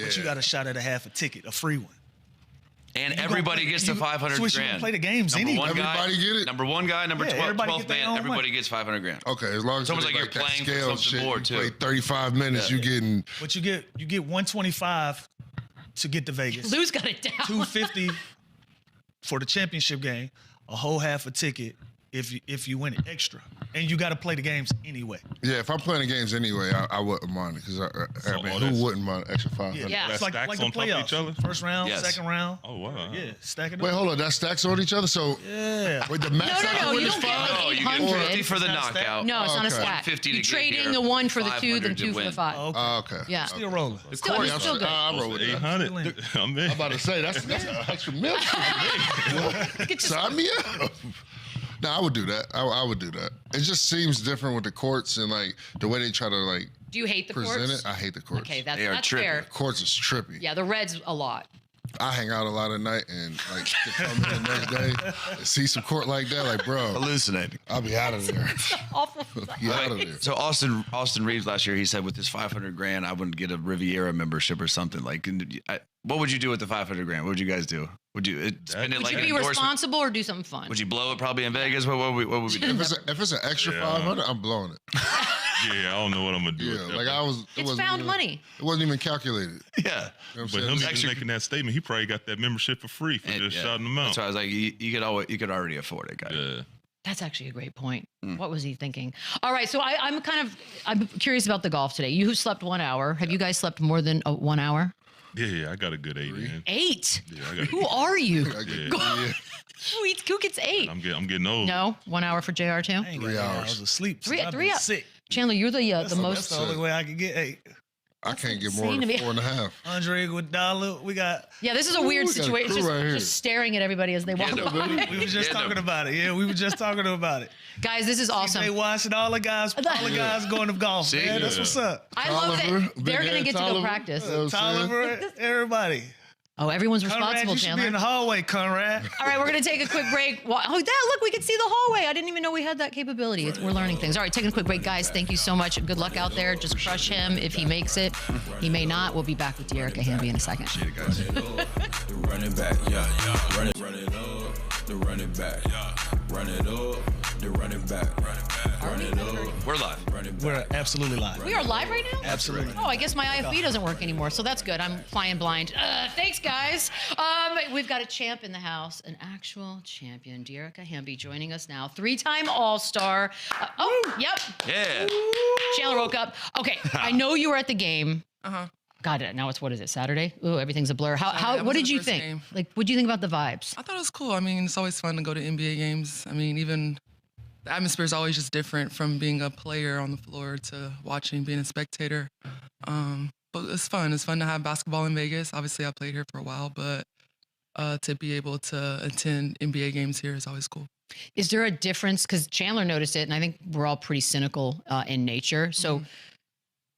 But you got a shot at a half a ticket, a free one. And You everybody gonna play- gets the you- 500 Switch, you grand. gonna play the games Number anyway. one guy, Everybody get it? Number 1 guy, number Yeah, 12, everybody 12th get their man, own everybody money. gets 500 grand. Okay, as long as It's almost it like ain't you're that playing for scale something shit, more, you too. play 35 minutes, Yeah. you getting But you get 125 to get to Vegas. Lou's got it down. 250 for the championship game, a whole half a ticket if you win it extra. And you got to play the games anyway. Yeah, if I'm playing the games anyway, I wouldn't mind it because I all mean, that's- who wouldn't mind extra 500? Yeah. It's like stacks the on top of playoffs. each other? First round, Yes. second round. Oh wow. Yeah, stacking Wait, up. hold on, that stacks on each other. So Yeah. wait, the max I No, can win you is don't get 5. like Oh, you get 800. 50 for the It's not stacked. knockout. No, it's not a Okay. stack. 50 to You're get trading here, the 1 for the 2, 500 then to 2 for the win. 5. Okay. Oh, okay. Yeah. Still rolling. Still, Corey, it's still good. I roll with that. 800. I'm in. I'm about to say that's an extra million. Sign me up. No, I would do that. I would do that. It just seems different with the courts and like the way they try to like Do you hate the present courts? it. I hate the courts. Okay, that's They are trippy. fair. Courts is trippy. Yeah, the Reds a lot. I hang out a lot at night and like to come in the next day and see some court like that, like bro, Hallucinating. I'll be out of there. Awful. Be out of there. So Austin Reeves last year, he said with this 500 grand, I wouldn't get a Riviera membership or something. Like, what would you do with the 500 grand? What would you guys do? Would you spend it Would like you an be endorsement? responsible or do something fun? Would you blow it probably in Vegas? What would we do? If it's an extra Yeah. 500, I'm blowing it. Yeah, I don't know what I'm gonna do. Yeah, with that, like but- I was. It It's wasn't found even- money. It wasn't even calculated. Yeah. You know what I'm But saying? him This- just making that statement, he probably got that membership for free for And, just yeah. shouting them out. That's why I was like, you could already afford it, guy. Yeah. That's actually a great point. What was he thinking? All right, so I'm curious about the golf today. You slept 1 hour. Have you guys slept more than 1 hour? Yeah, I got a good 8, man. 8? Yeah, I got. Who are you? I get- Yeah. yeah. Who gets 8? I'm getting old. No, 1 hour for JR too. I ain't 3 gonna lie, I hours. was asleep. Three- since I've three been hours. sick. Chandler, you're the That's most. the only way I could get. Hey, I can't get insane more to than me. 4.5. Andre Iguodala, we got. Yeah, this is a weird we got a situation. crew Just, right here. just staring at everybody as they walk no, by. We were just Yeah, no. talking about it. Yeah, we were just talking about it. Guys, this is They awesome. watching all the guys going to golf. See? Man, that's Yeah. what's up. I love Tolliver, that they're Big going to Ed get to go Tolliver. practice. Yeah. what I'm saying? Tolliver, everybody. Oh, everyone's Conrad, responsible, you should be Chandler. in the hallway, Conrad. All right, we're going to take a quick break. Oh, look, we can see the hallway. I didn't even know we had that capability. We're learning things. All right, taking a quick break, guys. Thank you so much. Good luck out there. Just crush him if he makes it. He may not. We'll be back with Dearica Hamby in a second. Appreciate it, guys. The running back, yeah. Run it up. The running back, yeah. Run it up. The running back, run it up. We're live. We're absolutely live. We are live right now? Absolutely. Oh, I guess my IFB doesn't work anymore, so that's good. I'm flying blind. Thanks, guys. We've got a champ in the house, an actual champion. Dearica Hamby joining us now. 3-time All-Star. Yep. Yeah. Chandler woke up. Okay, I know you were at the game. Uh-huh. God, now what is it, Saturday? Ooh, everything's a blur. Saturday, What was did the you first think? game. Like, what do you think about the vibes? I thought it was cool. I mean, it's always fun to go to NBA games. I mean, even the atmosphere is always just different from being a player on the floor to watching, being a spectator. But it's fun. It's fun to have basketball in Vegas. Obviously, I played here for a while, but to be able to attend NBA games here is always cool. Is there a difference? Because Chandler noticed it, and I think we're all pretty cynical in nature. So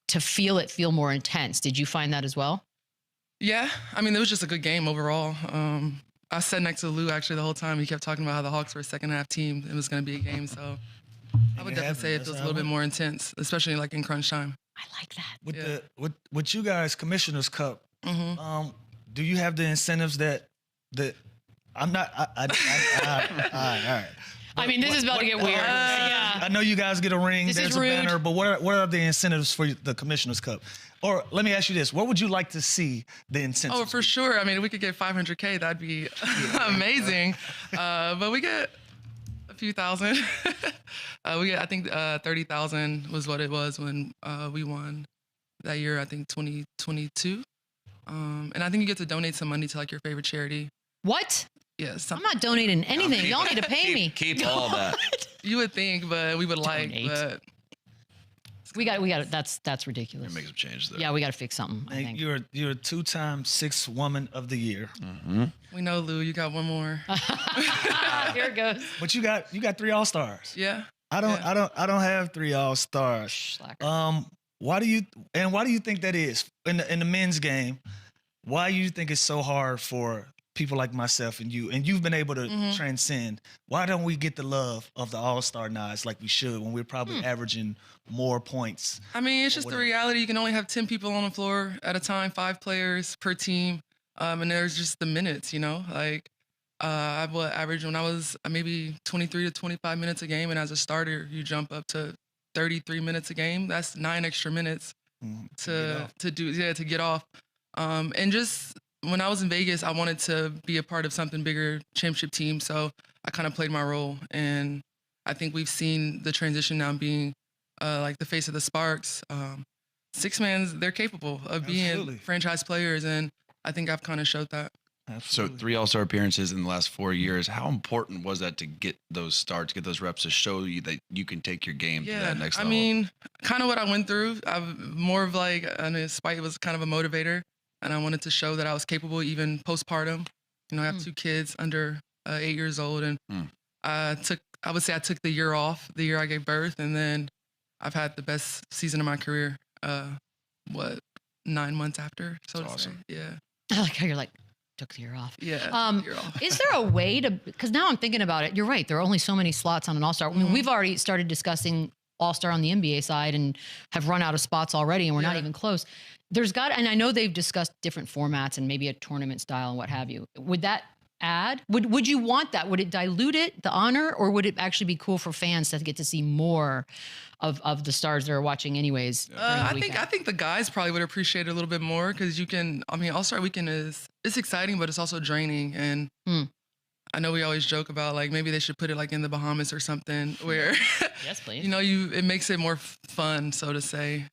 to feel more intense, did you find that as well? Yeah, I mean, it was just a good game overall. I sat next to Lou actually the whole time. He kept talking about how the Hawks were a second-half team. It was going to be a game, so I would definitely say it feels a little bit more intense, especially like in crunch time. I like that. With you guys, Commissioner's Cup. Do you have the incentives that I'm not? All right. I mean, this is about to get weird. Yeah. I know you guys get a ring. This is There's a rude. banner, but what are the incentives for the Commissioner's Cup? Or let me ask you this: what would you like to see the incentives? Oh, for sure. I mean, if we could get 500K, that'd be amazing. But we get a few thousand. We get, I think, 30,000 was what it was when we won that year. I think 2022. And I think you get to donate some money to like your favorite charity. What? Yeah, I'm not donating anything. Y'all need to pay me. Keep all that. You would think, but we would Donate. but We got. That's ridiculous. Make some changes there. Yeah, we got to fix something. I And think. you're a 2-time 6th Woman of the Year. we know, Lou, you got one more. Here it goes. But you got 3 All-Stars. Yeah. I don't have 3 All-Stars. Slacker. Why do you think that is in the men's game? Why do you think it's so hard for people like myself and you've been able to transcend? Why don't we get the love of the All-Star nods like we should when we're probably averaging more points? I mean, it's just the reality. You can only have 10 people on the floor at a time, 5 players per team. And there's just the minutes, you know, like I would average when I was maybe 23 to 25 minutes a game. And as a starter, you jump up to 33 minutes a game. That's 9 extra minutes to get off. And just when I was in Vegas, I wanted to be a part of something bigger, championship team. So I kind of played my role. And I think we've seen the transition now being like the face of the Sparks. 6-mans, they're capable of being franchise players. And I think I've kind of showed that. So 3 All-Star appearances in the last 4 years. How important was that to get those starts, get those reps to show you that you can take your game to that next level? I mean, kind of what I went through. I'm more of like, Spike was kind of a motivator. And I wanted to show that I was capable even postpartum. You know, I have 2 kids under 8 years old. And I would say I took the year off, the year I gave birth. And then I've had the best season of my career, 9 months after, so That's to say. awesome. Yeah. I like how you're like, took the year off. Yeah. Took the year off. Is there a way to, because now I'm thinking about it, you're right, there are only so many slots on an All-Star. I mean, we've already started discussing All-Star on the NBA side and have run out of spots already, and we're not even close. And I know they've discussed different formats and maybe a tournament style and what have you. Would that add? Would you want that? Would it dilute it, the honor, or would it actually be cool for fans to get to see more of the stars that are watching anyways? I think the guys probably would appreciate it a little bit more because you can. I mean, All-Star Weekend it's exciting, but it's also draining. And I know we always joke about like maybe they should put it like in the Bahamas or something where, yes, please. You know, it makes it more fun, so to say.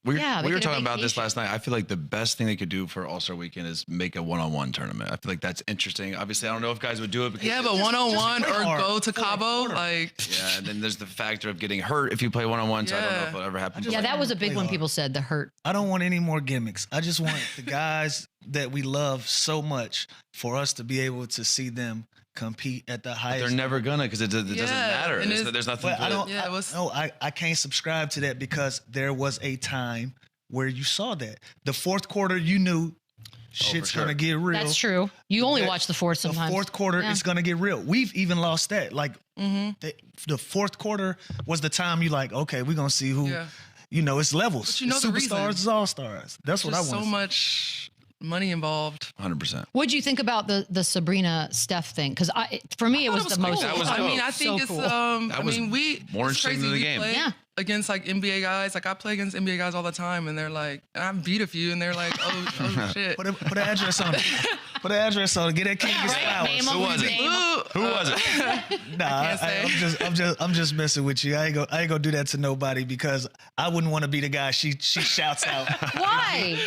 We were talking about this last night. I feel like the best thing they could do for All-Star Weekend is make a one-on-one tournament. I feel like that's interesting. Obviously, I don't know if guys would do it. Because but one-on-one or go to Cabo, like. Yeah, and then there's the factor of getting hurt if you play one-on-one. So I don't know if it'll ever happen. Yeah, that was a big one. People said the hurt. I don't want any more gimmicks. I just want the guys that we love so much for us to be able to see them compete at the highest. They're never gonna because it doesn't matter. There's nothing. I can't subscribe to that because there was a time where you saw that the fourth quarter, you knew shit's sure. gonna get real. That's true. You only watch the fourth sometimes. The fourth quarter Yeah. is gonna get real. We've even lost that. Like the fourth quarter was the time you like, okay, we're gonna see who. Yeah. You know, it's levels. But you know It's the superstars reason. is all stars. That's what I There's want. so much money involved. 100%. What'd you think about the SABRINA Steph thing? Because for me, it was the most. Cool. That was I mean, dope. I think So it's cool. That I was mean, more it's interesting crazy. than the We game. play Yeah. against like NBA guys. Like I play against NBA guys all the time, and they're like, "I'm beat a few," and they're like, "Oh shit." Put an address on it. Put an address on it. Get that kid his flowers. Name Who him, was it? name him. Ooh, Who was it? Nah, can't say. I'm just messing with you. I ain't gonna do that to nobody because I wouldn't want to be the guy she shouts out. Why?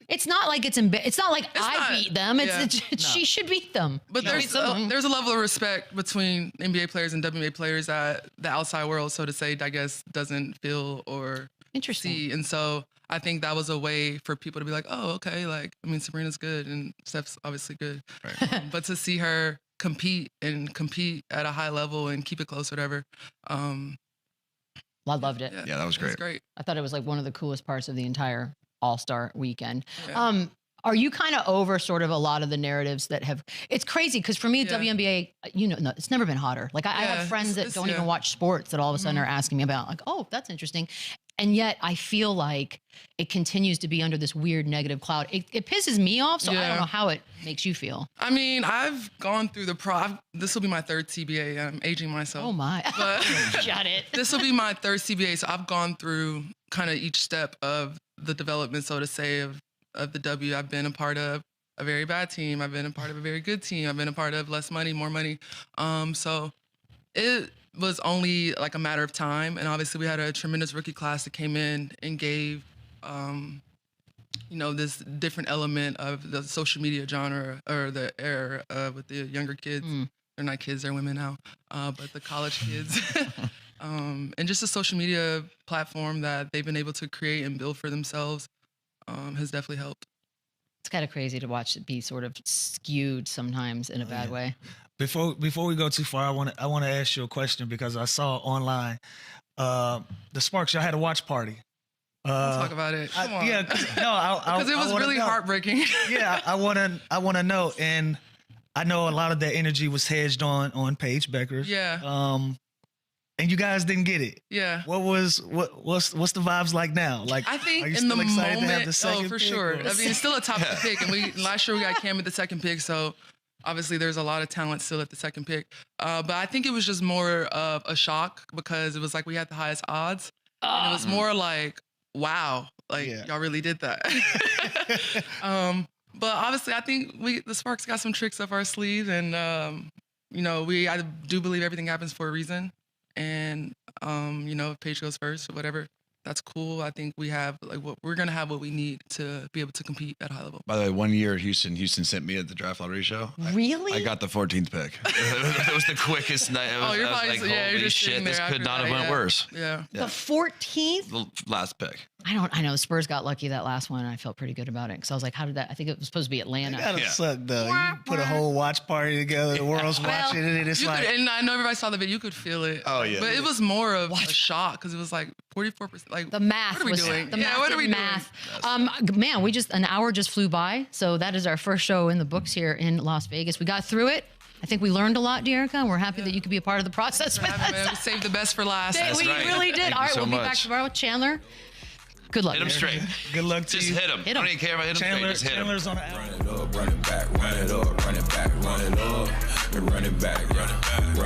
It's not like it's not like I not- beat them. yeah. She should beat them. But She beat them. there's a level of respect between NBA players and WNBA players that the outside world, so to say, I guess, doesn't feel or Interesting. see. And so I think that was a way for people to be like, oh, okay, like, I mean, Sabrina's good and Steph's obviously good. But to see her compete at a high level and keep it close, whatever. I loved it. Yeah, that was It was great. great. I thought it was like one of the coolest parts of the entire All-Star weekend. Yeah. Are you kind of over sort of a lot of the narratives that have? It's crazy because for me, Yeah. WNBA, no, it's never been hotter. Like I Yeah, have friends that it's- don't even yeah. watch sports that all of a sudden are asking me about, like, oh, that's interesting. And yet I feel like it continues to be under this weird negative cloud. It pisses me off. So I Yeah. don't know how it makes you feel. I mean, I've gone through this will be my third CBA. I'm aging myself. Oh my. But Shut it. this will be my third CBA. So I've gone through kind of each step of the development, so to say, of the W. I've been a part of a very bad team. I've been a part of a very good team. I've been a part of less money, more money. So it was only like a matter of time. And obviously we had a tremendous rookie class that came in and gave, this different element of the social media genre or the era with the younger kids. They're not kids, they're women now, but the college kids. And just the social media platform that they've been able to create and build for themselves has definitely helped. It's kind of crazy to watch it be sort of skewed sometimes in a bad way. Before we go too far, I want to ask you a question because I saw online the Sparks. Y'all had a watch party. Let's talk about it. Come on. Yeah, because it was really heartbreaking. Yeah, I want to know, and I know a lot of that energy was hedged on Paige Beckers. Yeah. And you guys didn't get it. Yeah. What's the vibes like now? Like, I think are you in the still excited to have moment, the second for pick, sure. or- I mean, it's still a top pick, and last year we got Cam at the second pick, so obviously there's a lot of talent still at the second pick. But I think it was just more of a shock because it was like we had the highest odds, and it was more like, wow, like y'all really did that. But obviously, I think the Sparks got some tricks up our sleeve, and I do believe everything happens for a reason. And if Paige goes first or whatever, that's cool. I think we're gonna have what we need to be able to compete at a high level. By the way, one year Houston sent me at the draft lottery show. Really? I got the 14th pick. It was the quickest night. It was, You're I was probably like, you're holy just shit, sitting this there could after not have that, went worse. Yeah. The 14th? The last pick. I know the Spurs got lucky that last one, and I felt pretty good about it because I was like, how did that? I think it was supposed to be Atlanta. That gotta suck though. You put a whole watch party together, the world's watching it, and it's You like, and I know everybody saw the video. You could feel it. Oh, yeah. But it was more of a shock because it was like 44%. Like The math What are we was doing? the Yeah, math what are did we doing? math. Man, an hour just flew by. So that is our first show in the books here in Las Vegas. We got through it. I think we learned a lot, Dearica, and we're happy that you could be a part of the process with us. We saved the best for last. We right. really did. Thank All you right, so we'll be back much. tomorrow with Chandler. Good luck. Hit him straight. good luck to Just you. hit him. Hit I him. don't even care about hit him straight. Just hit him. Chandler's on the Run it up, run it back, run it up, run it back, run it up, and run it back, run it